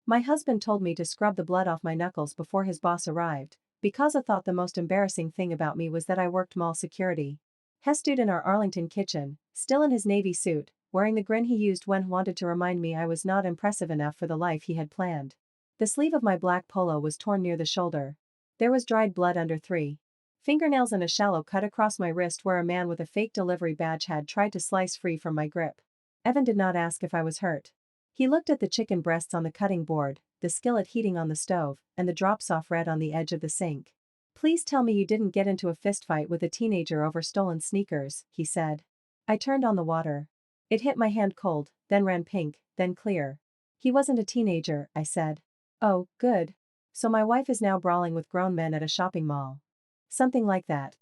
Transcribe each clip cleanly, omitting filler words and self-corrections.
My husband told me to scrub the blood off my knuckles before his boss arrived, because I thought the most embarrassing thing about me was that I worked mall security. He stood in our Arlington kitchen, still in his navy suit, wearing the grin he used when he wanted to remind me I was not impressive enough for the life he had planned. The sleeve of my black polo was torn near the shoulder. There was dried blood under 3 fingernails and a shallow cut across my wrist where a man with a fake delivery badge had tried to slice free from my grip. Evan did not ask if I was hurt. He looked at the chicken breasts on the cutting board, the skillet heating on the stove, and the drops-off red on the edge of the sink. "Please tell me you didn't get into a fistfight with a teenager over stolen sneakers," he said. I turned on the water. It hit my hand cold, then ran pink, then clear. "He wasn't a teenager," I said. "Oh, good. So my wife is now brawling with grown men at a shopping mall." "Something like that."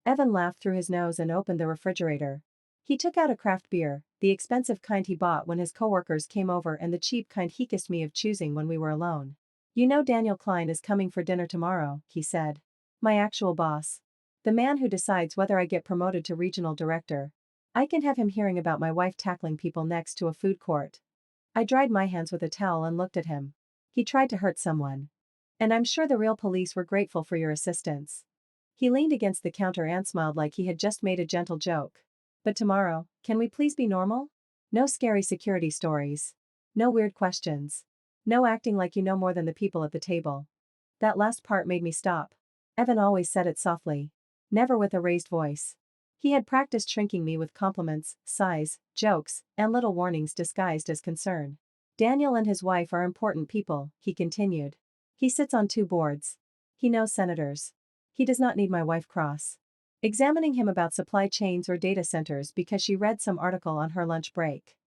Evan laughed through his nose and opened the refrigerator. He took out a craft beer, the expensive kind he bought when his coworkers came over and the cheap kind he kissed me of choosing when we were alone. "You know Daniel Klein is coming for dinner tomorrow," he said. "My actual boss. The man who decides whether I get promoted to regional director. I can have him hearing about my wife tackling people next to a food court." I dried my hands with a towel and looked at him. "He tried to hurt someone. And I'm sure the real police were grateful for your assistance." He leaned against the counter and smiled like he had just made a gentle joke. "But tomorrow, can we please be normal? No scary security stories. No weird questions. No acting like you know more than the people at the table." That last part made me stop. Evan always said it softly. Never with a raised voice. He had practiced shrinking me with compliments, sighs, jokes, and little warnings disguised as concern. "Daniel and his wife are important people," he continued. "He sits on 2 boards. He knows senators. He does not need my wife examining him about supply chains or data centers because she read some article on her lunch break."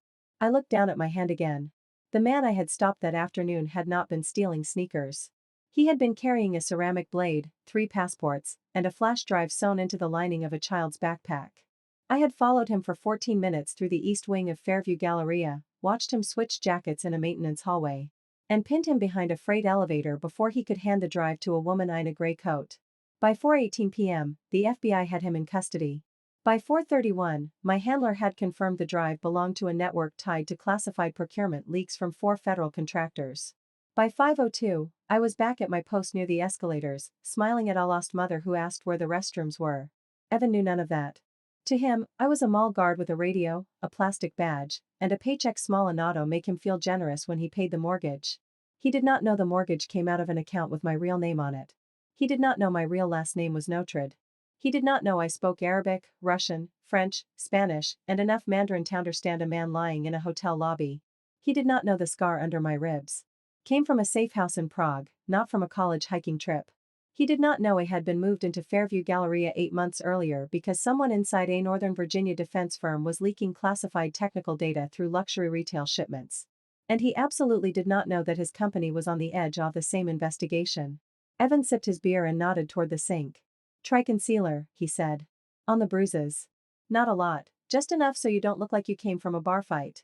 I looked down at my hand again. The man I had stopped that afternoon had not been stealing sneakers. He had been carrying a ceramic blade, 3 passports, and a flash drive sewn into the lining of a child's backpack. I had followed him for 14 minutes through the east wing of Fairview Galleria, watched him switch jackets in a maintenance hallway, and pinned him behind a freight elevator before he could hand the drive to a woman in a gray coat. By 4:18 p.m., the FBI had him in custody. By 4:31, my handler had confirmed the drive belonged to a network tied to classified procurement leaks from 4 federal contractors. By 5:02, I was back at my post near the escalators, smiling at a lost mother who asked where the restrooms were. Evan knew none of that. To him, I was a mall guard with a radio, a plastic badge, and a paycheck small enough to make him feel generous when he paid the mortgage. He did not know the mortgage came out of an account with my real name on it. He did not know my real last name was Notred. He did not know I spoke Arabic, Russian, French, Spanish, and enough Mandarin to understand a man lying in a hotel lobby. He did not know the scar under my ribs came from a safe house in Prague, not from a college hiking trip. He did not know I had been moved into Fairview Galleria 8 months earlier because someone inside a Northern Virginia defense firm was leaking classified technical data through luxury retail shipments. And he absolutely did not know that his company was on the edge of the same investigation. Evan sipped his beer and nodded toward the sink. "Try concealer," he said. "On the bruises. Not a lot, just enough so you don't look like you came from a bar fight."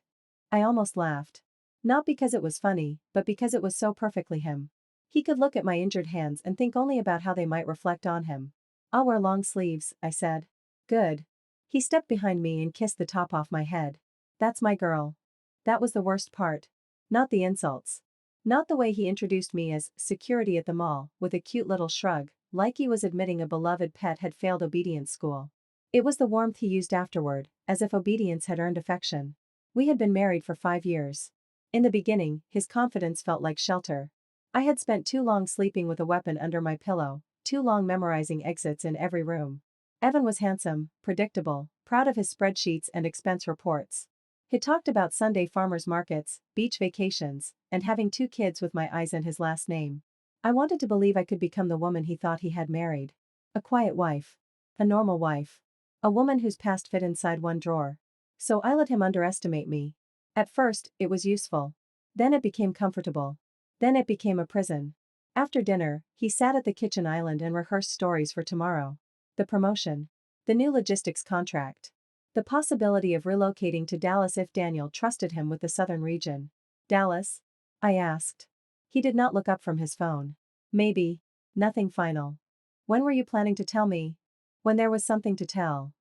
I almost laughed. Not because it was funny, but because it was so perfectly him. He could look at my injured hands and think only about how they might reflect on him. "I'll wear long sleeves," I said. "Good." He stepped behind me and kissed the top off my head. "That's my girl." That was the worst part. Not the insults. Not the way he introduced me as security at the mall, with a cute little shrug, like he was admitting a beloved pet had failed obedience school. It was the warmth he used afterward, as if obedience had earned affection. We had been married for 5 years. In the beginning, his confidence felt like shelter. I had spent too long sleeping with a weapon under my pillow, too long memorizing exits in every room. Evan was handsome, predictable, proud of his spreadsheets and expense reports. He talked about Sunday farmers markets, beach vacations, and having 2 kids with my eyes and his last name. I wanted to believe I could become the woman he thought he had married. A quiet wife. A normal wife. A woman whose past fit inside one drawer. So I let him underestimate me. At first, it was useful. Then it became comfortable. Then it became a prison. After dinner, he sat at the kitchen island and rehearsed stories for tomorrow. The promotion. The new logistics contract. The possibility of relocating to Dallas if Daniel trusted him with the southern region. "Dallas?" I asked. He did not look up from his phone. "Maybe. Nothing final." "When were you planning to tell me?" "When there was something to tell.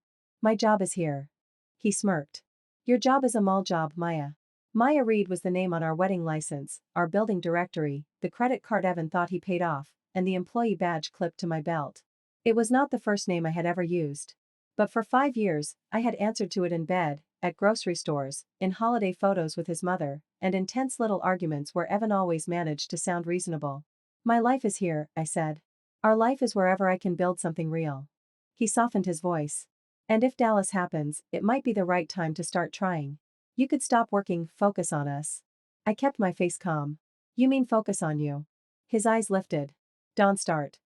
My job is here." He smirked. "Your job is a mall job, Maya." Maya Reed was the name on our wedding license, our building directory, the credit card Evan thought he paid off, and the employee badge clipped to my belt. It was not the first name I had ever used. But for 5 years, I had answered to it in bed, at grocery stores, in holiday photos with his mother, and in tense little arguments where Evan always managed to sound reasonable. My life is here, I said. Our life is wherever I can build something real. He softened his voice. And if Dallas happens, it might be the right time to start trying. You could stop working, focus on us. I kept my face calm. You mean focus on you? His eyes lifted. Don't start.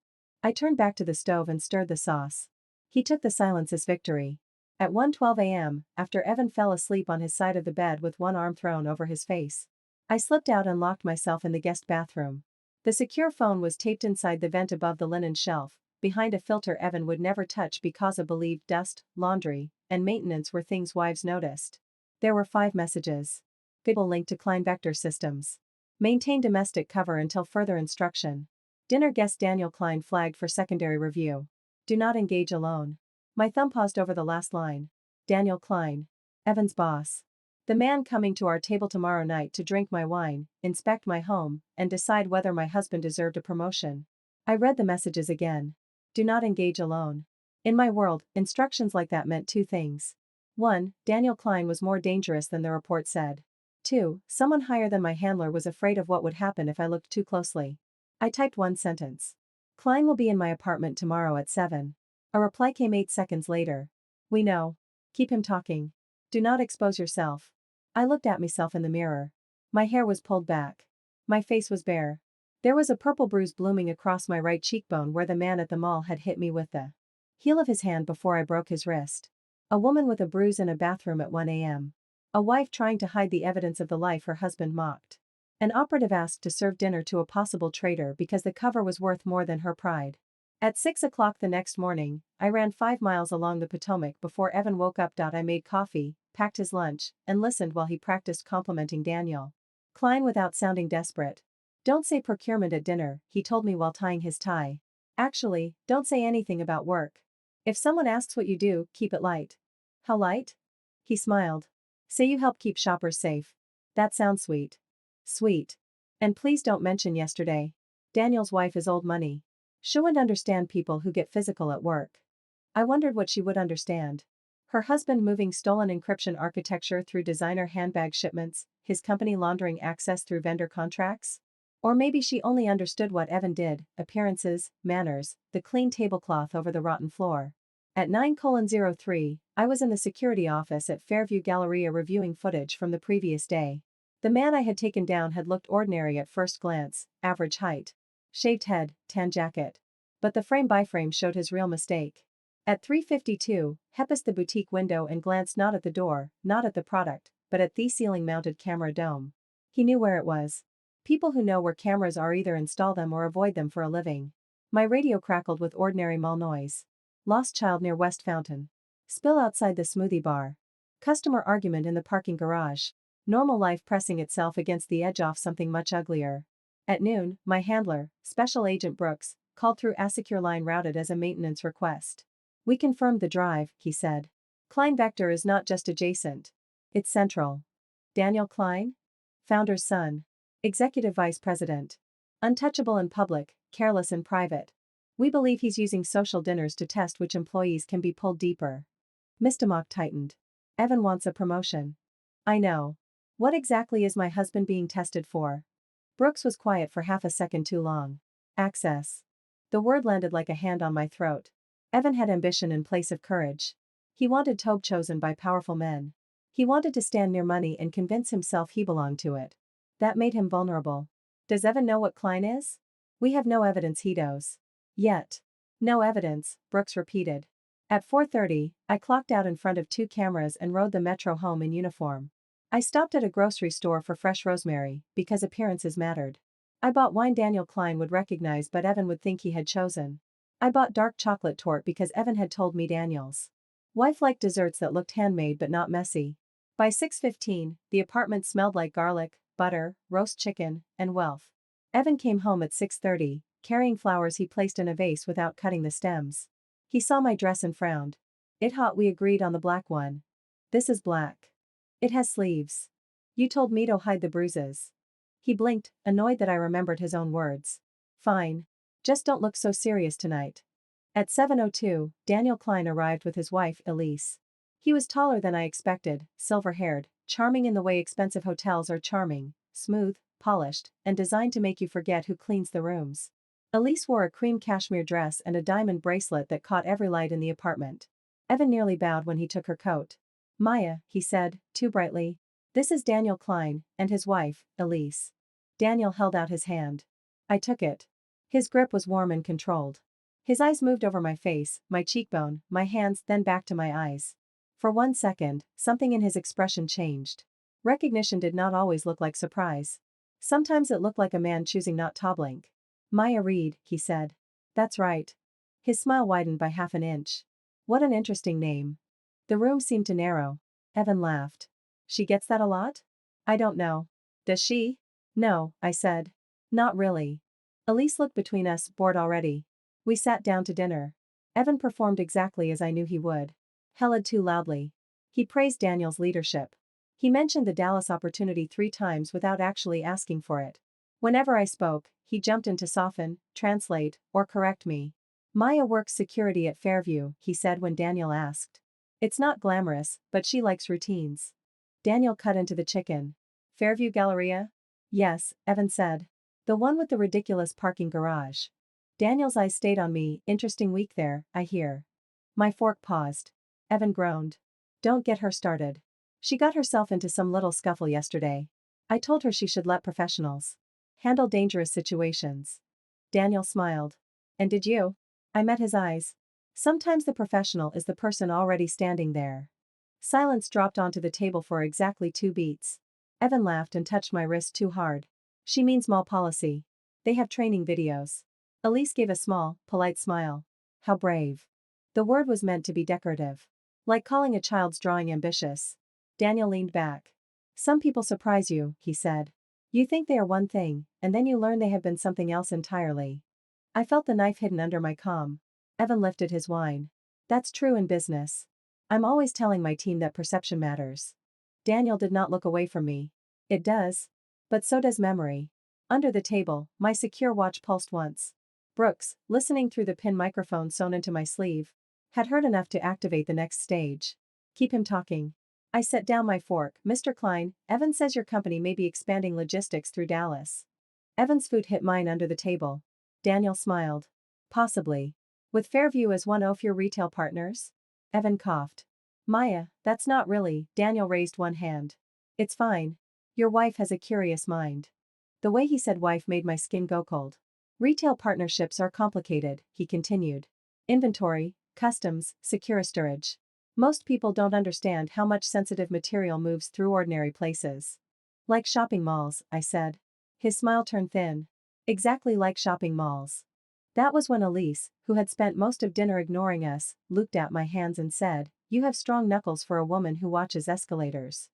I turned back to the stove and stirred the sauce. He took the silence as victory. At 1:12 a.m., after Evan fell asleep on his side of the bed with one arm thrown over his face, I slipped out and locked myself in the guest bathroom. The secure phone was taped inside the vent above the linen shelf, behind a filter Evan would never touch because of believed dust, laundry, and maintenance were things wives noticed. There were 5 messages. Goodwill link to Klein Vector Systems. Maintain domestic cover until further instruction. Dinner guest Daniel Klein flagged for secondary review. Do not engage alone. My thumb paused over the last line. Daniel Klein. Evan's boss. The man coming to our table tomorrow night to drink my wine, inspect my home, and decide whether my husband deserved a promotion. I read the messages again. Do not engage alone. In my world, instructions like that meant 2 things. 1. Daniel Klein was more dangerous than the report said. 2. Someone higher than my handler was afraid of what would happen if I looked too closely. I typed 1 sentence. Klein will be in my apartment tomorrow at 7. A reply came 8 seconds later. We know. Keep him talking. Do not expose yourself. I looked at myself in the mirror. My hair was pulled back. My face was bare. There was a purple bruise blooming across my right cheekbone where the man at the mall had hit me with the heel of his hand before I broke his wrist. A woman with a bruise in a bathroom at 1 a.m. A wife trying to hide the evidence of the life her husband mocked. An operative asked to serve dinner to a possible traitor because the cover was worth more than her pride. At 6 o'clock the next morning, I ran 5 miles along the Potomac before Evan woke up. I made coffee, packed his lunch, and listened while he practiced complimenting Daniel Klein without sounding desperate. Don't say procurement at dinner, he told me while tying his tie. Actually, don't say anything about work. If someone asks what you do, keep it light. How light? He smiled. Say you help keep shoppers safe. That sounds sweet. Sweet. And please don't mention yesterday. Daniel's wife is old money. She wouldn't understand people who get physical at work. I wondered what she would understand. Her husband moving stolen encryption architecture through designer handbag shipments, his company laundering access through vendor contracts? Or maybe she only understood what Evan did, appearances, manners, the clean tablecloth over the rotten floor. At 9:03, I was in the security office at Fairview Galleria reviewing footage from the previous day. The man I had taken down had looked ordinary at first glance, average height. Shaved head, tan jacket. But the frame-by-frame showed his real mistake. At 3:52, he passed the boutique window and glanced not at the door, not at the product, but at the ceiling-mounted camera dome. He knew where it was. People who know where cameras are either install them or avoid them for a living. My radio crackled with ordinary mall noise. Lost child near West Fountain. Spill outside the smoothie bar. Customer argument in the parking garage. Normal life pressing itself against the edge off something much uglier. At noon, my handler, Special Agent Brooks, called through a secure line routed as a maintenance request. We confirmed the drive, he said. Klein Vector is not just adjacent. It's central. Daniel Klein? Founder's son. Executive Vice President. Untouchable in public, careless in private. We believe he's using social dinners to test which employees can be pulled deeper. My stomach tightened. Evan wants a promotion. I know. What exactly is my husband being tested for? Brooks was quiet for half a second too long. Access. The word landed like a hand on my throat. Evan had ambition in place of courage. He wanted Tobe chosen by powerful men. He wanted to stand near money and convince himself he belonged to it. That made him vulnerable. Does Evan know what Klein is? We have no evidence he does. Yet. No evidence, Brooks repeated. At 4:30, I clocked out in front of 2 cameras and rode the metro home in uniform. I stopped at a grocery store for fresh rosemary, because appearances mattered. I bought wine Daniel Klein would recognize but Evan would think he had chosen. I bought dark chocolate torte because Evan had told me Daniel's wife liked desserts that looked handmade but not messy. By 6:15, the apartment smelled like garlic, butter, roast chicken, and wealth. Evan came home at 6:30, carrying flowers he placed in a vase without cutting the stems. He saw my dress and frowned. It hot we agreed on the black one. This is black. It has sleeves. You told me to hide the bruises. He blinked, annoyed that I remembered his own words. Fine. Just don't look so serious tonight. At 7:02, Daniel Klein arrived with his wife, Elise. He was taller than I expected, silver-haired, charming in the way expensive hotels are charming, smooth, polished, and designed to make you forget who cleans the rooms. Elise wore a cream cashmere dress and a diamond bracelet that caught every light in the apartment. Evan nearly bowed when he took her coat. Maya, he said, too brightly. This is Daniel Klein, and his wife, Elise. Daniel held out his hand. I took it. His grip was warm and controlled. His eyes moved over my face, my cheekbone, my hands, then back to my eyes. For 1 second, something in his expression changed. Recognition did not always look like surprise. Sometimes it looked like a man choosing not to blink. Maya Reed, he said. That's right. His smile widened by half an inch. What an interesting name. The room seemed to narrow. Evan laughed. She gets that a lot? I don't know. Does she? No, I said. Not really. Elise looked between us, bored already. We sat down to dinner. Evan performed exactly as I knew he would. Helled too loudly. He praised Daniel's leadership. He mentioned the Dallas opportunity 3 times without actually asking for it. Whenever I spoke, he jumped in to soften, translate, or correct me. Maya works security at Fairview, he said when Daniel asked. It's not glamorous, but she likes routines. Daniel cut into the chicken. Fairview Galleria? Yes, Evan said. The one with the ridiculous parking garage. Daniel's eyes stayed on me. Interesting week there, I hear. My fork paused. Evan groaned. Don't get her started. She got herself into some little scuffle yesterday. I told her she should let professionals handle dangerous situations. Daniel smiled. And did you? I met his eyes. Sometimes the professional is the person already standing there. Silence dropped onto the table for exactly 2 beats. Evan laughed and touched my wrist too hard. She means mall policy. They have training videos. Elise gave a small, polite smile. How brave. The word was meant to be decorative. Like calling a child's drawing ambitious. Daniel leaned back. Some people surprise you, he said. You think they are one thing, and then you learn they have been something else entirely. I felt the knife hidden under my calm. Evan lifted his wine. That's true in business. I'm always telling my team that perception matters. Daniel did not look away from me. It does. But so does memory. Under the table, my secure watch pulsed once. Brooks, listening through the pin microphone sewn into my sleeve, had heard enough to activate the next stage. Keep him talking. I set down my fork. Mr. Klein, Evan says your company may be expanding logistics through Dallas. Evan's foot hit mine under the table. Daniel smiled. Possibly. With Fairview as one of your retail partners? Evan coughed. Maya, that's not really. Daniel raised one hand. It's fine. Your wife has a curious mind. The way he said wife made my skin go cold. Retail partnerships are complicated, he continued. Inventory, customs, secure storage. Most people don't understand how much sensitive material moves through ordinary places. Like shopping malls, I said. His smile turned thin. Exactly like shopping malls. That was when Elise, who had spent most of dinner ignoring us, looked at my hands and said, You have strong knuckles for a woman who watches escalators.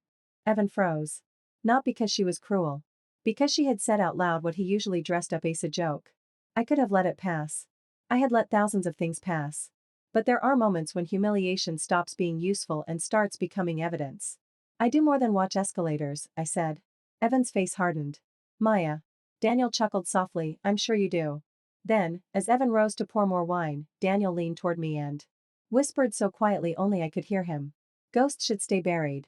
Evan froze. Not because she was cruel. Because she had said out loud what he usually dressed up as a joke. I could have let it pass. I had let thousands of things pass. But there are moments when humiliation stops being useful and starts becoming evidence. I do more than watch escalators, I said. Evan's face hardened. Maya. Daniel chuckled softly, I'm sure you do. Then, as Evan rose to pour more wine, Daniel leaned toward me and whispered so quietly only I could hear him. Ghosts should stay buried.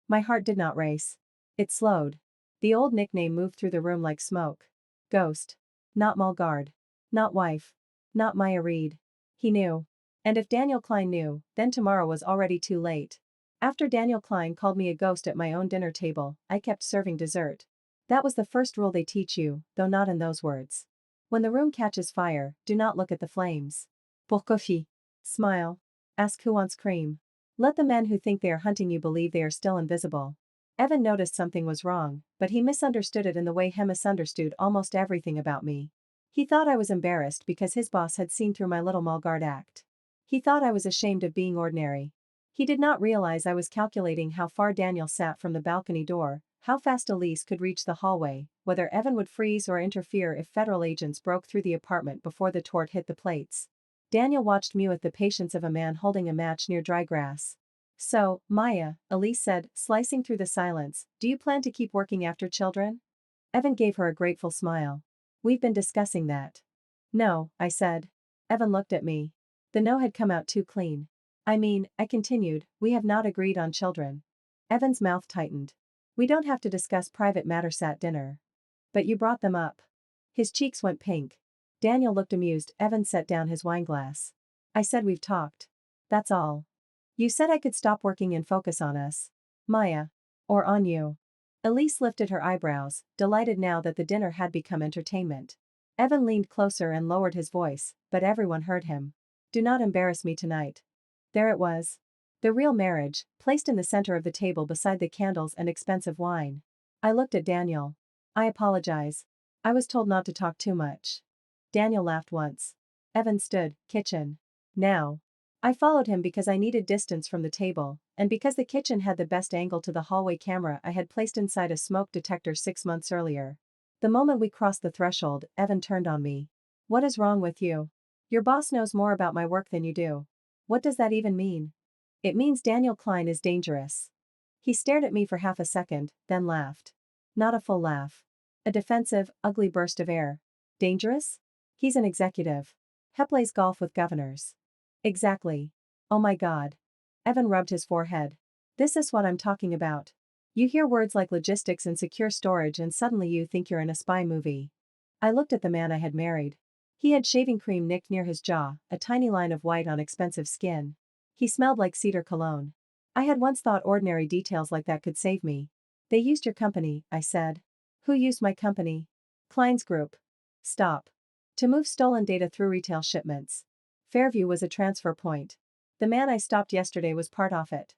My heart did not race. It slowed. The old nickname moved through the room like smoke. Ghost. Not mall guard. Not wife. Not Maya Reed. He knew. And if Daniel Klein knew, then tomorrow was already too late. After Daniel Klein called me a ghost at my own dinner table, I kept serving dessert. That was the first rule they teach you, though not in those words. When the room catches fire, do not look at the flames. Pourquoi? Smile. Ask who wants cream. Let the men who think they are hunting you believe they are still invisible. Evan noticed something was wrong, but he misunderstood it in the way he misunderstood almost everything about me. He thought I was embarrassed because his boss had seen through my little mall guard act. He thought I was ashamed of being ordinary. He did not realize I was calculating how far Daniel sat from the balcony door, how fast Elise could reach the hallway, whether Evan would freeze or interfere if federal agents broke through the apartment before the torch hit the plates. Daniel watched me with the patience of a man holding a match near dry grass. So, Maya, Elise said, slicing through the silence, do you plan to keep working after children? Evan gave her a grateful smile. We've been discussing that. No, I said. Evan looked at me. The no had come out too clean. I mean, I continued, we have not agreed on children. Evan's mouth tightened. We don't have to discuss private matters at dinner. But you brought them up. His cheeks went pink. Daniel looked amused. Evan set down his wineglass. I said we've talked. That's all. You said I could stop working and focus on us. Maya. Or on you. Elise lifted her eyebrows, delighted now that the dinner had become entertainment. Evan leaned closer and lowered his voice, but everyone heard him. Do not embarrass me tonight. There it was. The real marriage, placed in the center of the table beside the candles and expensive wine. I looked at Daniel. I apologize. I was told not to talk too much. Daniel laughed once. Evan stood, kitchen. Now. I followed him because I needed distance from the table, and because the kitchen had the best angle to the hallway camera I had placed inside a smoke detector 6 months earlier. The moment we crossed the threshold, Evan turned on me. What is wrong with you? Your boss knows more about my work than you do. What does that even mean? It means Daniel Klein is dangerous. He stared at me for half a second, then laughed. Not a full laugh. A defensive, ugly burst of air. Dangerous? He's an executive. He plays golf with governors. Exactly. Oh my God. Evan rubbed his forehead. This is what I'm talking about. You hear words like logistics and secure storage and suddenly you think you're in a spy movie. I looked at the man I had married. He had shaving cream nicked near his jaw, a tiny line of white on expensive skin. He smelled like cedar cologne. I had once thought ordinary details like that could save me. They used your company, I said. Who used my company? Klein's Group. Stop. To move stolen data through retail shipments. Fairview was a transfer point. The man I stopped yesterday was part of it.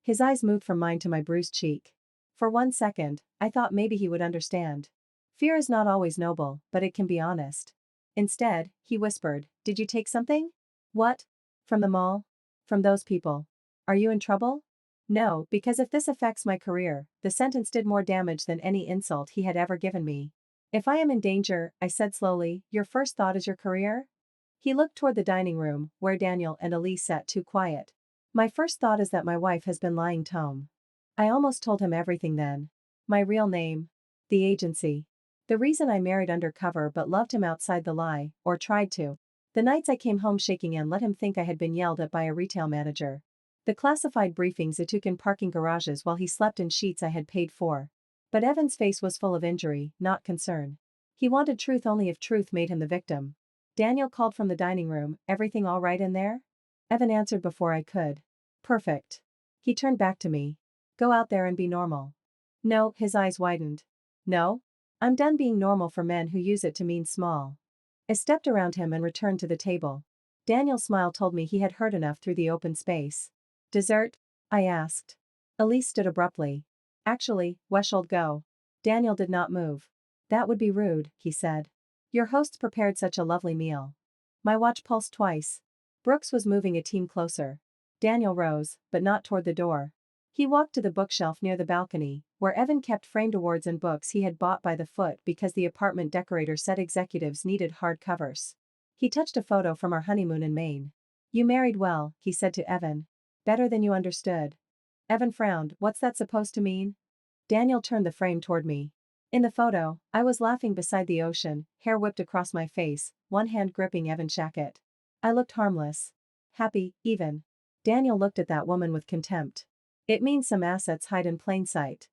His eyes moved from mine to my bruised cheek. For 1 second, I thought maybe he would understand. Fear is not always noble, but it can be honest. Instead, he whispered, did you take something? What? From the mall? From those people. Are you in trouble? No, because if this affects my career, the sentence did more damage than any insult he had ever given me. If I am in danger, I said slowly, your first thought is your career? He looked toward the dining room, where Daniel and Elise sat too quiet. My first thought is that my wife has been lying to him. I almost told him everything then. My real name. The agency. The reason I married undercover but loved him outside the lie, or tried to. The nights I came home shaking and let him think I had been yelled at by a retail manager. The classified briefings I took in parking garages while he slept in sheets I had paid for. But Evan's face was full of injury, not concern. He wanted truth only if truth made him the victim. Daniel called from the dining room, everything all right in there? Evan answered before I could. Perfect. He turned back to me. Go out there and be normal. No, his eyes widened. No? I'm done being normal for men who use it to mean small. I stepped around him and returned to the table. Daniel's smile told me he had heard enough through the open space. Dessert? I asked. Elise stood abruptly. Actually, Weshold go. Daniel did not move. That would be rude, he said. Your hosts prepared such a lovely meal. My watch pulsed twice. Brooks was moving a team closer. Daniel rose, but not toward the door. He walked to the bookshelf near the balcony, where Evan kept framed awards and books he had bought by the foot because the apartment decorator said executives needed hard covers. He touched a photo from our honeymoon in Maine. You married well, he said to Evan. Better than you understood. Evan frowned, what's that supposed to mean? Daniel turned the frame toward me. In the photo, I was laughing beside the ocean, hair whipped across my face, one hand gripping Evan's jacket. I looked harmless. Happy, even. Daniel looked at that woman with contempt. It means some assets hide in plain sight.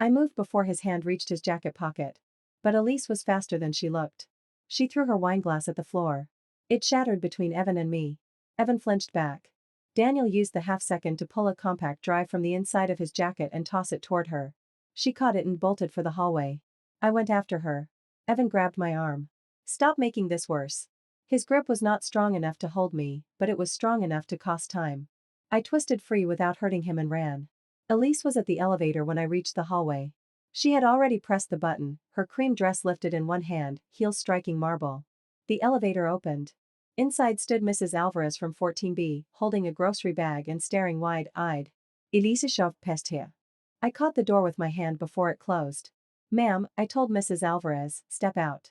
I moved before his hand reached his jacket pocket. But Elise was faster than she looked. She threw her wineglass at the floor. It shattered between Evan and me. Evan flinched back. Daniel used the half-second to pull a compact drive from the inside of his jacket and toss it toward her. She caught it and bolted for the hallway. I went after her. Evan grabbed my arm. Stop making this worse. His grip was not strong enough to hold me, but it was strong enough to cost time. I twisted free without hurting him and ran. Elise was at the elevator when I reached the hallway. She had already pressed the button, her cream dress lifted in one hand, heels striking marble. The elevator opened. Inside stood Mrs. Alvarez from 14B, holding a grocery bag and staring wide-eyed. Elise shoved past here. I caught the door with my hand before it closed. Ma'am, I told Mrs. Alvarez, step out.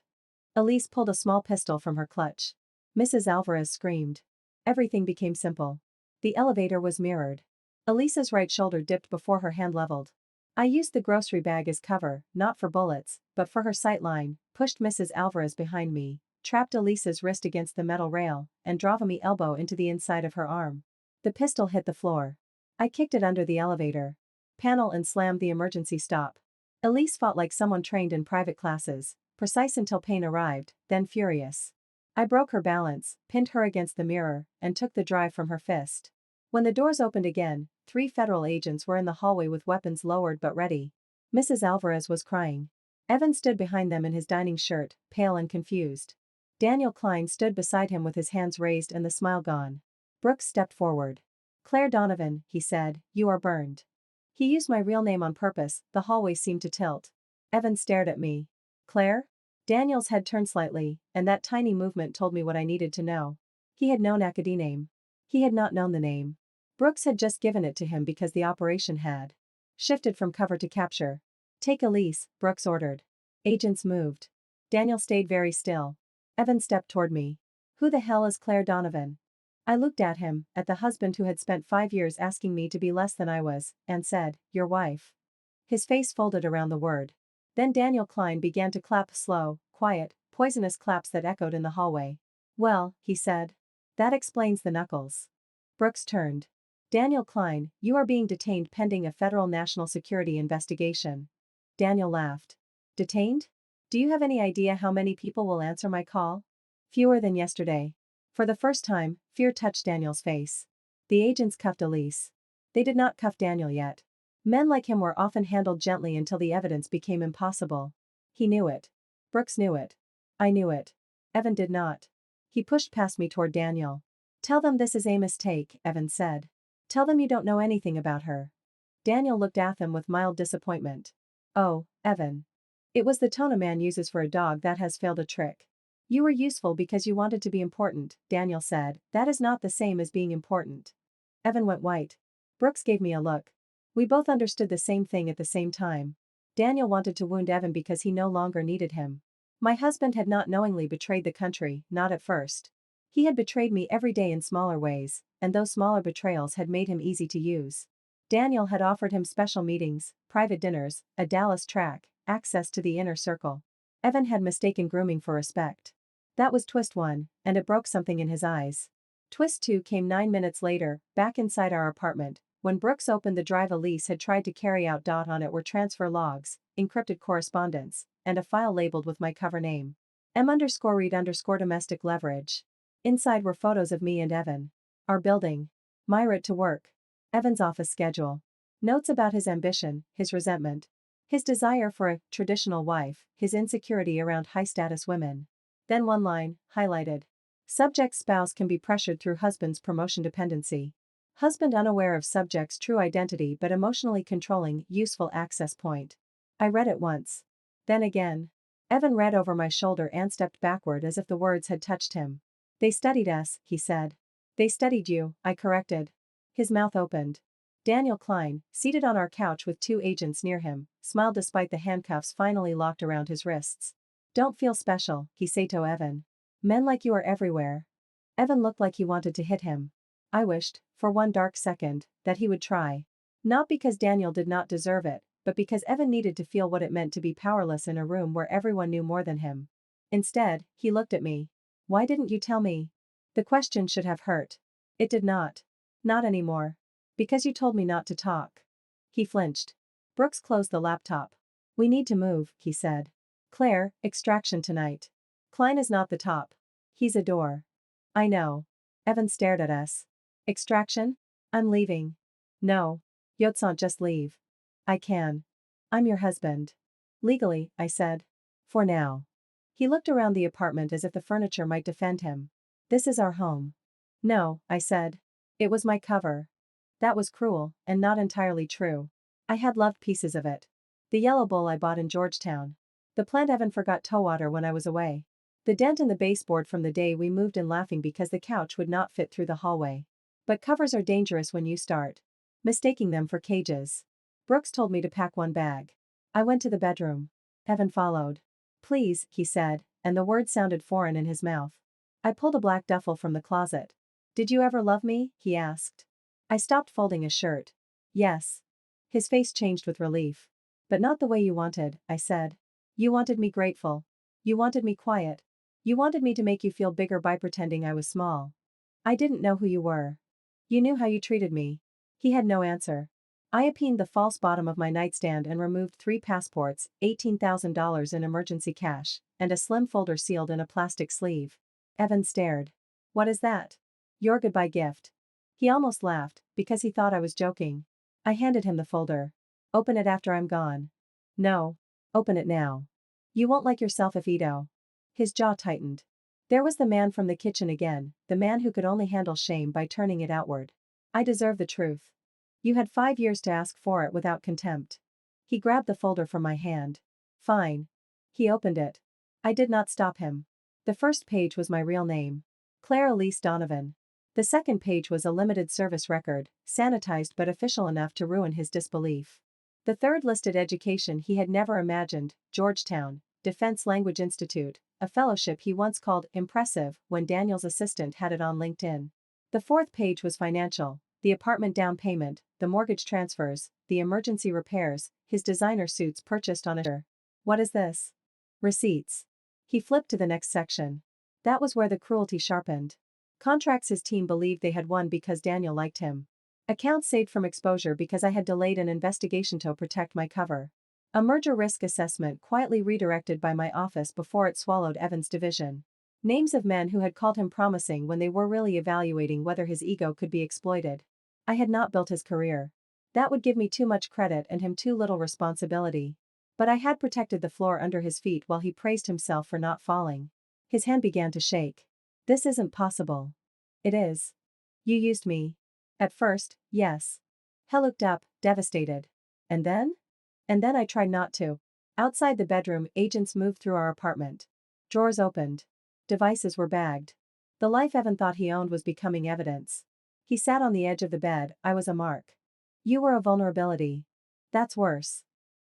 Elise pulled a small pistol from her clutch. Mrs. Alvarez screamed. Everything became simple. The elevator was mirrored. Elisa's right shoulder dipped before her hand leveled. I used the grocery bag as cover, not for bullets, but for her sightline, pushed Mrs. Alvarez behind me, trapped Elisa's wrist against the metal rail, and drove me elbow into the inside of her arm. The pistol hit the floor. I kicked it under the elevator panel and slammed the emergency stop. Elise fought like someone trained in private classes, precise until pain arrived, then furious. I broke her balance, pinned her against the mirror, and took the drive from her fist. When the doors opened again, 3 federal agents were in the hallway with weapons lowered but ready. Mrs. Alvarez was crying. Evan stood behind them in his dining shirt, pale and confused. Daniel Klein stood beside him with his hands raised and the smile gone. Brooks stepped forward. "Claire Donovan," he said, "you are burned." He used my real name on purpose. The hallway seemed to tilt. Evan stared at me. "Claire?" Daniel's head turned slightly, and that tiny movement told me what I needed to know. He had known Acadie name. He had not known the name. Brooks had just given it to him because the operation had shifted from cover to capture. "Take Elise," Brooks ordered. Agents moved. Daniel stayed very still. Evan stepped toward me. "Who the hell is Claire Donovan?" I looked at him, at the husband who had spent 5 years asking me to be less than I was, and said, "Your wife." His face folded around the word. Then Daniel Klein began to clap slow, quiet, poisonous claps that echoed in the hallway. "Well," he said. "That explains the knuckles." Brooks turned. "Daniel Klein, you are being detained pending a federal national security investigation." Daniel laughed. "Detained? Do you have any idea how many people will answer my call?" "Fewer than yesterday." For the first time, fear touched Daniel's face. The agents cuffed Elise. They did not cuff Daniel yet. Men like him were often handled gently until the evidence became impossible. He knew it. Brooks knew it. I knew it. Evan did not. He pushed past me toward Daniel. "Tell them this is a mistake," Evan said. "Tell them you don't know anything about her." Daniel looked at them with mild disappointment. "Oh, Evan." It was the tone a man uses for a dog that has failed a trick. "You were useful because you wanted to be important," Daniel said. "That is not the same as being important." Evan went white. Brooks gave me a look. We both understood the same thing at the same time. Daniel wanted to wound Evan because he no longer needed him. My husband had not knowingly betrayed the country, not at first. He had betrayed me every day in smaller ways, and those smaller betrayals had made him easy to use. Daniel had offered him special meetings, private dinners, a Dallas track, access to the inner circle. Evan had mistaken grooming for respect. That was twist 1, and it broke something in his eyes. Twist 2 came 9 minutes later, back inside our apartment, when Brooks opened the drive Elise had tried to carry out. On it were transfer logs, encrypted correspondence, and a file labeled with my cover name. M_read_domestic leverage. Inside were photos of me and Evan. Our building. My route to work. Evan's office schedule. Notes about his ambition, his resentment. His desire for a traditional wife, his insecurity around high-status women. Then one line, highlighted. Subject's spouse can be pressured through husband's promotion dependency. Husband unaware of subject's true identity but emotionally controlling, useful access point. I read it once. Then again. Evan read over my shoulder and stepped backward as if the words had touched him. "They studied us," he said. "They studied you," I corrected. His mouth opened. Daniel Klein, seated on our couch with 2 agents near him, smiled despite the handcuffs finally locked around his wrists. "Don't feel special," he said to Evan. "Men like you are everywhere." Evan looked like he wanted to hit him. I wished, for one dark second, that he would try. Not because Daniel did not deserve it, but because Evan needed to feel what it meant to be powerless in a room where everyone knew more than him. Instead, he looked at me. "Why didn't you tell me?" The question should have hurt. It did not. "Not anymore. Because you told me not to talk." He flinched. Brooks closed the laptop. "We need to move," he said. "Claire, extraction tonight." Klein is not the top. He's a door. I know. Evan stared at us. "Extraction? I'm leaving." "No. Yotsant, just leave." "I can. I'm your husband." "Legally," I said. "For now." He looked around the apartment as if the furniture might defend him. "This is our home." "No," I said. "It was my cover." That was cruel, and not entirely true. I had loved pieces of it. The yellow bowl I bought in Georgetown. The plant Evan forgot to water when I was away. The dent in the baseboard from the day we moved in, laughing because the couch would not fit through the hallway. But covers are dangerous when you start mistaking them for cages. Brooks told me to pack one bag. I went to the bedroom. Evan followed. "Please," he said, and the words sounded foreign in his mouth. I pulled a black duffel from the closet. "Did you ever love me?" he asked. I stopped folding a shirt. Yes. His face changed with relief. But not the way you wanted, I said. You wanted me grateful. You wanted me quiet. You wanted me to make you feel bigger by pretending I was small. I didn't know who you were. You knew how you treated me. He had no answer. I opened the false bottom of my nightstand and removed 3 passports, $18,000 in emergency cash, and a slim folder sealed in a plastic sleeve. Evan stared. What is that? Your goodbye gift. He almost laughed, because he thought I was joking. I handed him the folder. Open it after I'm gone. No. Open it now. You won't like yourself if Ito. His jaw tightened. There was the man from the kitchen again, the man who could only handle shame by turning it outward. I deserve the truth. You had 5 years to ask for it without contempt. He grabbed the folder from my hand. Fine. He opened it. I did not stop him. The first page was my real name. Claire Elise Donovan. The second page was a limited service record, sanitized but official enough to ruin his disbelief. The third listed education he had never imagined, Georgetown, Defense Language Institute, a fellowship he once called impressive when Daniel's assistant had it on LinkedIn. The fourth page was financial, the apartment down payment, the mortgage transfers, the emergency repairs, his designer suits purchased on a. What is this? Receipts. He flipped to the next section. That was where the cruelty sharpened. Contracts his team believed they had won because Daniel liked him. Accounts saved from exposure because I had delayed an investigation to protect my cover. A merger risk assessment quietly redirected by my office before it swallowed Evan's division. Names of men who had called him promising when they were really evaluating whether his ego could be exploited. I had not built his career. That would give me too much credit and him too little responsibility. But I had protected the floor under his feet while he praised himself for not falling. His hand began to shake. This isn't possible. It is. You used me. At first, yes. Hell looked up, devastated. And then? And then I tried not to. Outside the bedroom, agents moved through our apartment. Drawers opened. Devices were bagged. The life Evan thought he owned was becoming evidence. He sat on the edge of the bed. I was a mark. You were a vulnerability. That's worse.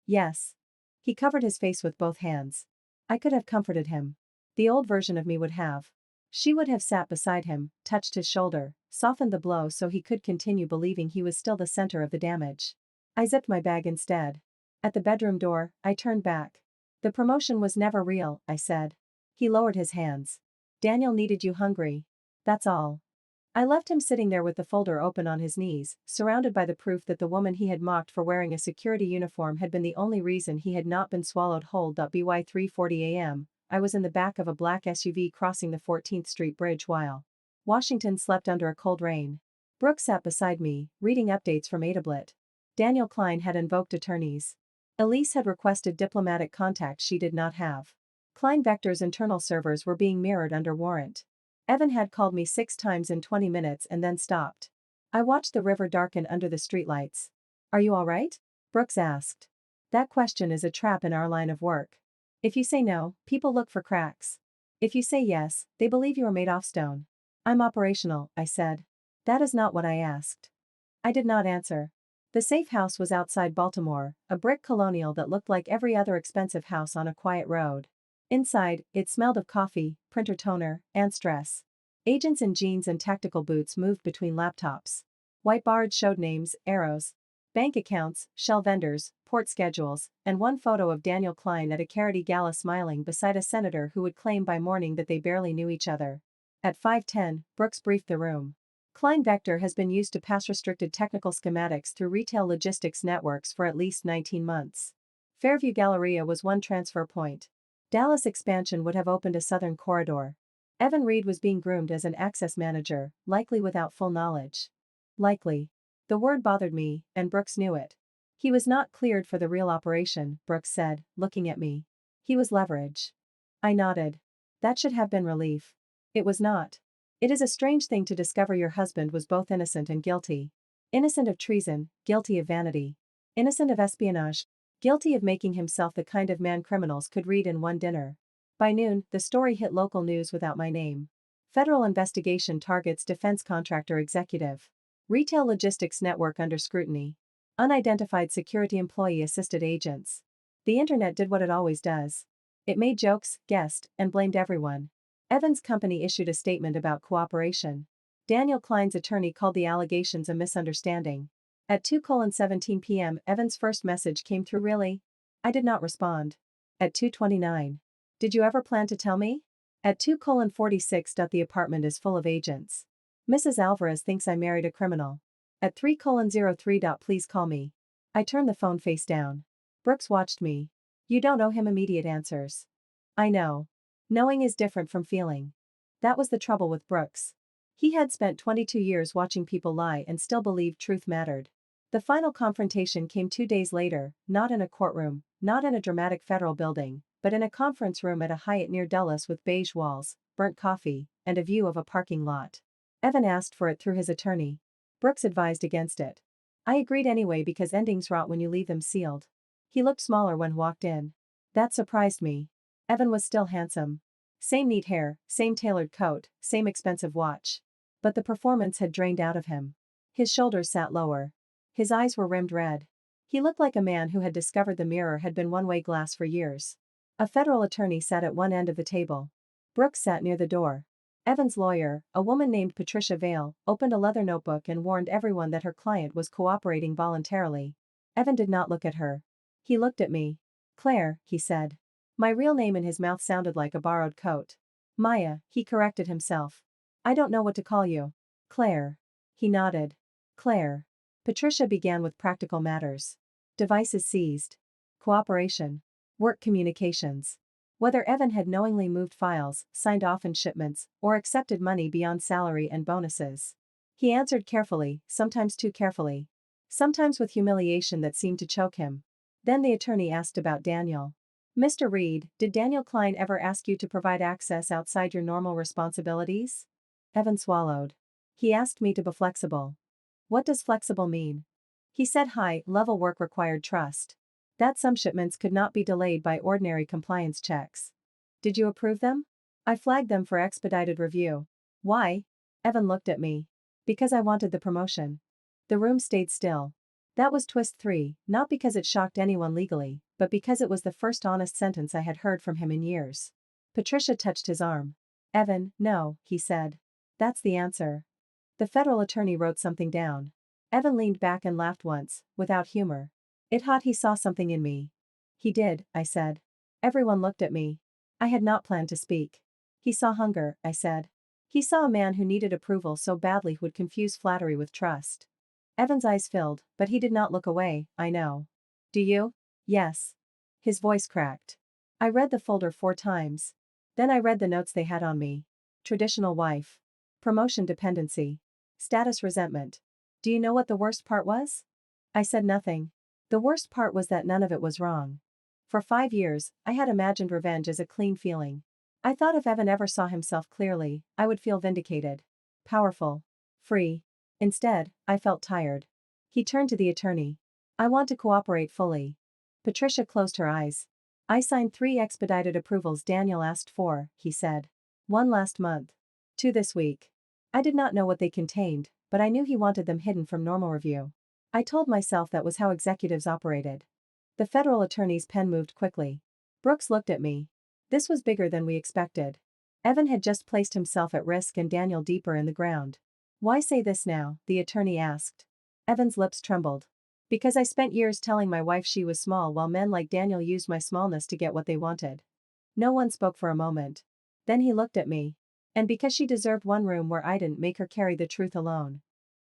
Yes. He covered his face with both hands. I could have comforted him. The old version of me would have. She would have sat beside him, touched his shoulder, softened the blow so he could continue believing he was still the center of the damage. I zipped my bag instead. At the bedroom door, I turned back. The promotion was never real, I said. He lowered his hands. Daniel needed you hungry. That's all. I left him sitting there with the folder open on his knees, surrounded by the proof that the woman he had mocked for wearing a security uniform had been the only reason he had not been swallowed whole. By 3:40 a.m., I was in the back of a black SUV crossing the 14th Street Bridge while Washington slept under a cold rain. Brooke sat beside me, reading updates from Adablit. Daniel Klein had invoked attorneys. Elise had requested diplomatic contacts she did not have. Klein Vector's internal servers were being mirrored under warrant. Evan had called me 6 times in 20 minutes and then stopped. I watched the river darken under the streetlights. Are you all right? Brooks asked. That question is a trap in our line of work. If you say no, people look for cracks. If you say yes, they believe you are made of stone. I'm operational, I said. That is not what I asked. I did not answer. The safe house was outside Baltimore, a brick colonial that looked like every other expensive house on a quiet road. Inside, it smelled of coffee, printer toner, and stress. Agents in jeans and tactical boots moved between laptops. White bards showed names, arrows, bank accounts, shell vendors, port schedules, and one photo of Daniel Klein at a charity gala smiling beside a senator who would claim by morning that they barely knew each other. At 5:10, Brooks briefed the room. Klein Vector has been used to pass restricted technical schematics through retail logistics networks for at least 19 months. Fairview Galleria was one transfer point. Dallas expansion would have opened a southern corridor. Evan Reed was being groomed as an access manager, likely without full knowledge. Likely. The word bothered me, and Brooks knew it. He was not cleared for the real operation, Brooks said, looking at me. He was leverage. I nodded. That should have been relief. It was not. It is a strange thing to discover your husband was both innocent and guilty. Innocent of treason, guilty of vanity. Innocent of espionage, guilty of making himself the kind of man criminals could read in one dinner. By noon, the story hit local news without my name. Federal investigation targets defense contractor executive. Retail logistics network under scrutiny. Unidentified security employee assisted agents. The internet did what it always does. It made jokes, guessed, and blamed everyone. Evan's company issued a statement about cooperation. Daniel Klein's attorney called the allegations a misunderstanding. At 2:17 p.m. Evan's first message came through. Really? I did not respond. At 2:29. Did you ever plan to tell me? At 2:46. The apartment is full of agents. Mrs. Alvarez thinks I married a criminal. At 3:03. Please call me. I turned the phone face down. Brooks watched me. You don't owe him immediate answers. I know. Knowing is different from feeling. That was the trouble with Brooks. He had spent 22 years watching people lie and still believed truth mattered. The final confrontation came 2 days later, not in a courtroom, not in a dramatic federal building, but in a conference room at a Hyatt near Dulles with beige walls, burnt coffee, and a view of a parking lot. Evan asked for it through his attorney. Brooks advised against it. I agreed anyway because endings rot when you leave them sealed. He looked smaller when walked in. That surprised me. Evan was still handsome. Same neat hair, same tailored coat, same expensive watch. But the performance had drained out of him. His shoulders sat lower. His eyes were rimmed red. He looked like a man who had discovered the mirror had been one-way glass for years. A federal attorney sat at one end of the table. Brooks sat near the door. Evan's lawyer, a woman named Patricia Vale, opened a leather notebook and warned everyone that her client was cooperating voluntarily. Evan did not look at her. He looked at me. Claire, he said. My real name in his mouth sounded like a borrowed coat. Maya, he corrected himself. I don't know what to call you. Claire. He nodded. Claire. Patricia began with practical matters. Devices seized. Cooperation. Work communications. Whether Evan had knowingly moved files, signed off on shipments, or accepted money beyond salary and bonuses. He answered carefully, sometimes too carefully. Sometimes with humiliation that seemed to choke him. Then the attorney asked about Daniel. Mr. Reed, did Daniel Klein ever ask you to provide access outside your normal responsibilities? Evan swallowed. He asked me to be flexible. What does flexible mean? He said high-level work required trust. That some shipments could not be delayed by ordinary compliance checks. Did you approve them? I flagged them for expedited review. Why? Evan looked at me. Because I wanted the promotion. The room stayed still. That was twist 3, not because it shocked anyone legally, but because it was the first honest sentence I had heard from him in years. Patricia touched his arm. Evan, no, he said. That's the answer. The federal attorney wrote something down. Evan leaned back and laughed once, without humor. It hot he saw something in me. He did, I said. Everyone looked at me. I had not planned to speak. He saw hunger, I said. He saw a man who needed approval so badly he would confuse flattery with trust. Evan's eyes filled, but he did not look away. I know. Do you? Yes. His voice cracked. I read the folder 4 times. Then I read the notes they had on me. Traditional wife. Promotion dependency. Status resentment. Do you know what the worst part was? I said nothing. The worst part was that none of it was wrong. For 5 years, I had imagined revenge as a clean feeling. I thought if Evan ever saw himself clearly, I would feel vindicated. Powerful. Free. Instead, I felt tired. He turned to the attorney. I want to cooperate fully. Patricia closed her eyes. I signed 3 expedited approvals Daniel asked for, he said. 1 last month. 2 this week. I did not know what they contained, but I knew he wanted them hidden from normal review. I told myself that was how executives operated. The federal attorney's pen moved quickly. Brooks looked at me. This was bigger than we expected. Evan had just placed himself at risk and Daniel deeper in the ground. Why say this now? The attorney asked. Evan's lips trembled. Because I spent years telling my wife she was small while men like Daniel used my smallness to get what they wanted. No one spoke for a moment. Then he looked at me. And because she deserved one room where I didn't make her carry the truth alone.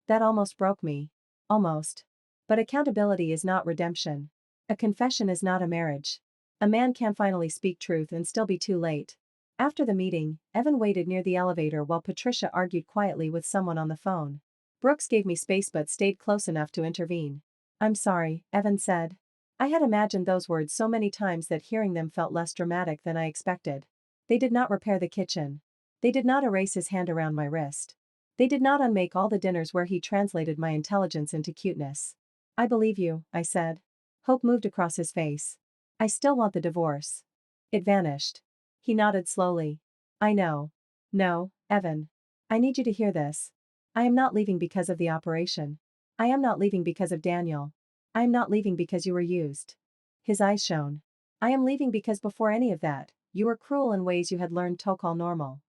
That almost broke me. Almost. But accountability is not redemption. A confession is not a marriage. A man can finally speak truth and still be too late. After the meeting, Evan waited near the elevator while Patricia argued quietly with someone on the phone. Brooks gave me space but stayed close enough to intervene. I'm sorry, Evan said. I had imagined those words so many times that hearing them felt less dramatic than I expected. They did not repair the kitchen. They did not erase his hand around my wrist. They did not unmake all the dinners where he translated my intelligence into cuteness. I believe you, I said. Hope moved across his face. I still want the divorce. It vanished. He nodded slowly. I know. No, Evan. I need you to hear this. I am not leaving because of the operation. I am not leaving because of Daniel. I am not leaving because you were used. His eyes shone. I am leaving because before any of that, you were cruel in ways you had learned to call normal.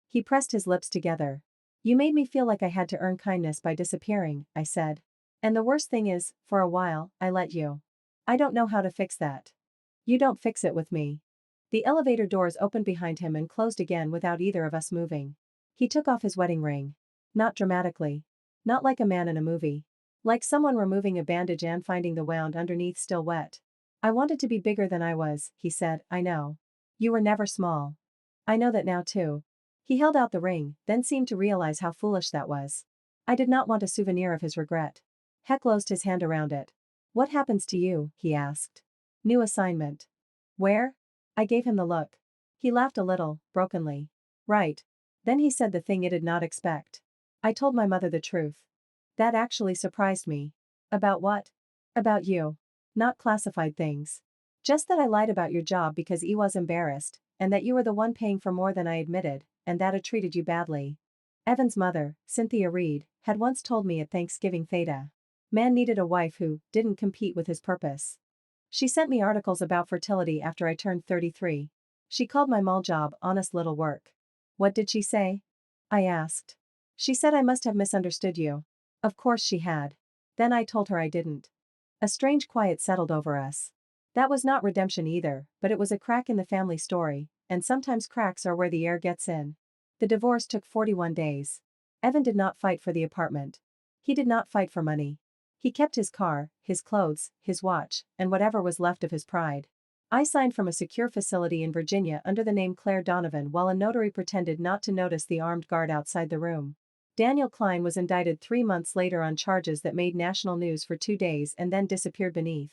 He pressed his lips together. You made me feel like I had to earn kindness by disappearing, I said. And the worst thing is, for a while, I let you. I don't know how to fix that. You don't fix it with me. The elevator doors opened behind him and closed again without either of us moving. He took off his wedding ring. Not dramatically. Not like a man in a movie. Like someone removing a bandage and finding the wound underneath still wet. I wanted to be bigger than I was, he said, I know. You were never small. I know that now too. He held out the ring, then seemed to realize how foolish that was. I did not want a souvenir of his regret. Heck closed his hand around it. What happens to you, he asked. New assignment. Where? I gave him the look. He laughed a little, brokenly. Right. Then he said the thing I did not expect. I told my mother the truth. That actually surprised me. About what? About you. Not classified things. Just that I lied about your job because I was embarrassed, and that you were the one paying for more than I admitted, and that I treated you badly. Evan's mother, Cynthia Reed, had once told me at Thanksgiving Theta. Man needed a wife who didn't compete with his purpose. She sent me articles about fertility after I turned 33. She called my mall job honest little work. What did she say? I asked. She said I must have misunderstood you. Of course she had. Then I told her I didn't. A strange quiet settled over us. That was not redemption either, but it was a crack in the family story, and sometimes cracks are where the air gets in. The divorce took 41 days. Evan did not fight for the apartment. He did not fight for money. He kept his car, his clothes, his watch, and whatever was left of his pride. I signed from a secure facility in Virginia under the name Claire Donovan while a notary pretended not to notice the armed guard outside the room. Daniel Klein was indicted 3 months later on charges that made national news for 2 days and then disappeared beneath.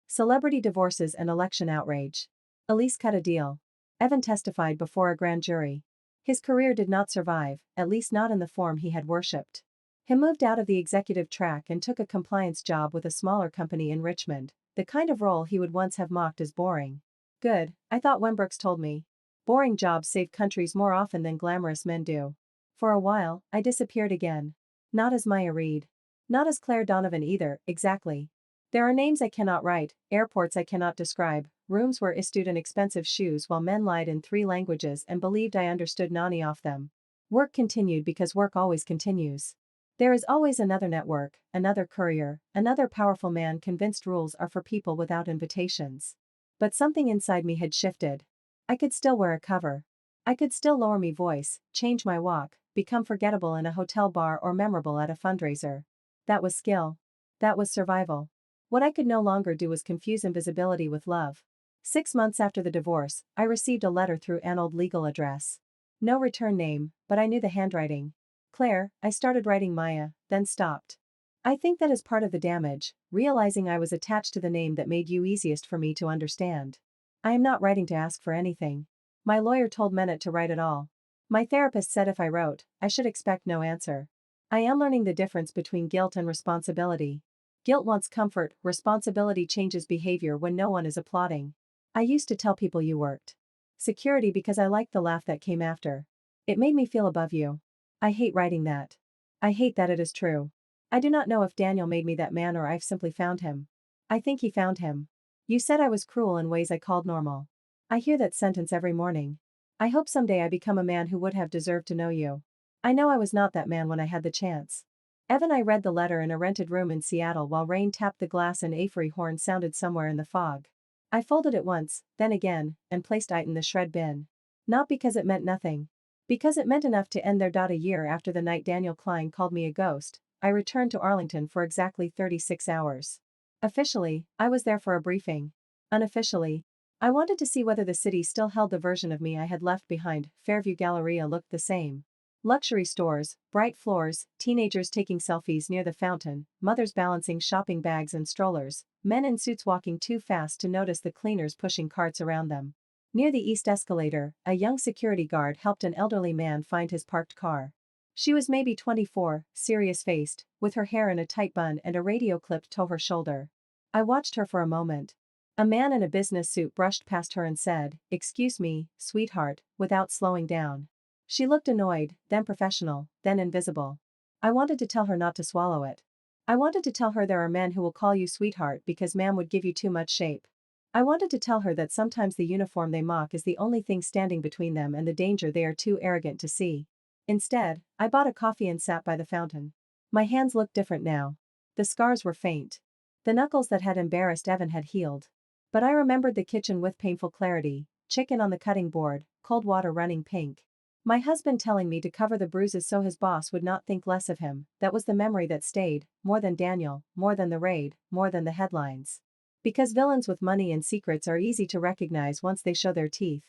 Celebrity divorces and election outrage. Elise cut a deal. Evan testified before a grand jury. His career did not survive, at least not in the form he had worshipped. He moved out of the executive track and took a compliance job with a smaller company in Richmond, the kind of role he would once have mocked as boring. Good, I thought Wembrooks told me. Boring jobs save countries more often than glamorous men do. For a while, I disappeared again. Not as Maya Reed. Not as Claire Donovan either, exactly. There are names I cannot write, airports I cannot describe, rooms where I stood in expensive shoes while men lied in 3 languages and believed I understood Nani off them. Work continued because work always continues. There is always another network, another courier, another powerful man convinced rules are for people without invitations. But something inside me had shifted. I could still wear a cover. I could still lower my voice, change my walk, become forgettable in a hotel bar or memorable at a fundraiser. That was skill. That was survival. What I could no longer do was confuse invisibility with love. 6 months after the divorce, I received a letter through an old legal address. No return name, but I knew the handwriting. Claire, I started writing Maya, then stopped. I think that is part of the damage, realizing I was attached to the name that made you easiest for me to understand. I am not writing to ask for anything. My lawyer told Menet to write it all. My therapist said if I wrote, I should expect no answer. I am learning the difference between guilt and responsibility. Guilt wants comfort, responsibility changes behavior when no one is applauding. I used to tell people you worked. Security because I liked the laugh that came after. It made me feel above you. I hate writing that. I hate that it is true. I do not know if Daniel made me that man or I've simply found him. I think he found him. You said I was cruel in ways I called normal. I hear that sentence every morning. I hope someday I become a man who would have deserved to know you. I know I was not that man when I had the chance. Evan I read the letter in a rented room in Seattle while rain tapped the glass and Avery horn sounded somewhere in the fog. I folded it once, then again, and placed it in the shred bin. Not because it meant nothing. Because it meant enough to end there. A year after the night Daniel Klein called me a ghost, I returned to Arlington for exactly 36 hours. Officially, I was there for a briefing. Unofficially, I wanted to see whether the city still held the version of me I had left behind. Fairview Galleria looked the same. Luxury stores, bright floors, teenagers taking selfies near the fountain, mothers balancing shopping bags and strollers, men in suits walking too fast to notice the cleaners pushing carts around them. Near the east escalator, a young security guard helped an elderly man find his parked car. She was maybe 24, serious-faced, with her hair in a tight bun and a radio clipped to her shoulder. I watched her for a moment. A man in a business suit brushed past her and said, "Excuse me, sweetheart," without slowing down. She looked annoyed, then professional, then invisible. I wanted to tell her not to swallow it. I wanted to tell her there are men who will call you sweetheart because ma'am would give you too much shape. I wanted to tell her that sometimes the uniform they mock is the only thing standing between them and the danger they are too arrogant to see. Instead, I bought a coffee and sat by the fountain. My hands looked different now. The scars were faint. The knuckles that had embarrassed Evan had healed. But I remembered the kitchen with painful clarity, chicken on the cutting board, cold water running pink. My husband telling me to cover the bruises so his boss would not think less of him. That was the memory that stayed, more than Daniel, more than the raid, more than the headlines. Because villains with money and secrets are easy to recognize once they show their teeth.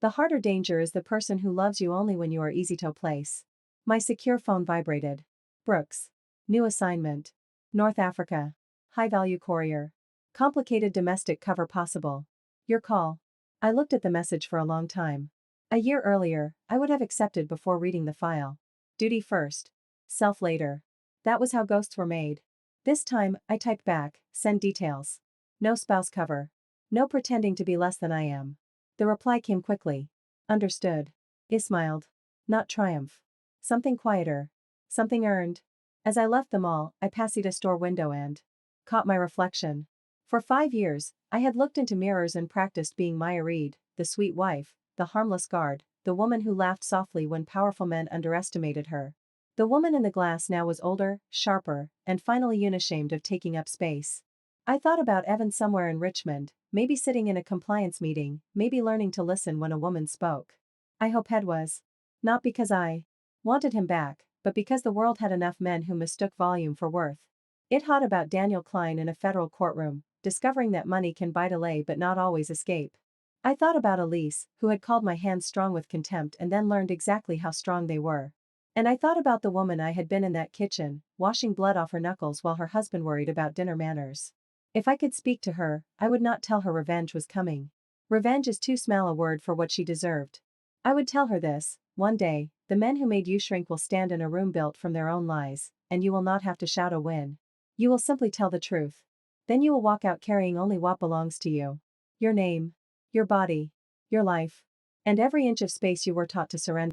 The harder danger is the person who loves you only when you are easy to place. My secure phone vibrated. Brooks. New assignment. North Africa. High-value courier. Complicated domestic cover possible. Your call. I looked at the message for a long time. A year earlier, I would have accepted before reading the file. Duty first. Self later. That was how ghosts were made. This time, I typed back, send details. No spouse cover. No pretending to be less than I am. The reply came quickly. Understood. I smiled. Not triumph. Something quieter. Something earned. As I left the mall, I passed a store window and caught my reflection. For 5 years, I had looked into mirrors and practiced being Maya Reed, the sweet wife, the harmless guard, the woman who laughed softly when powerful men underestimated her. The woman in the glass now was older, sharper, and finally unashamed of taking up space. I thought about Evan somewhere in Richmond, maybe sitting in a compliance meeting, maybe learning to listen when a woman spoke. I hope Ed was. Not because I wanted him back, but because the world had enough men who mistook volume for worth. It hot about Daniel Klein in a federal courtroom, discovering that money can buy delay but not always escape. I thought about Elise, who had called my hands strong with contempt and then learned exactly how strong they were. And I thought about the woman I had been in that kitchen, washing blood off her knuckles while her husband worried about dinner manners. If I could speak to her, I would not tell her revenge was coming. Revenge is too small a word for what she deserved. I would tell her this: one day, the men who made you shrink will stand in a room built from their own lies, and you will not have to shout a win. You will simply tell the truth. Then you will walk out carrying only what belongs to you. Your name. Your body. Your life. And every inch of space you were taught to surrender.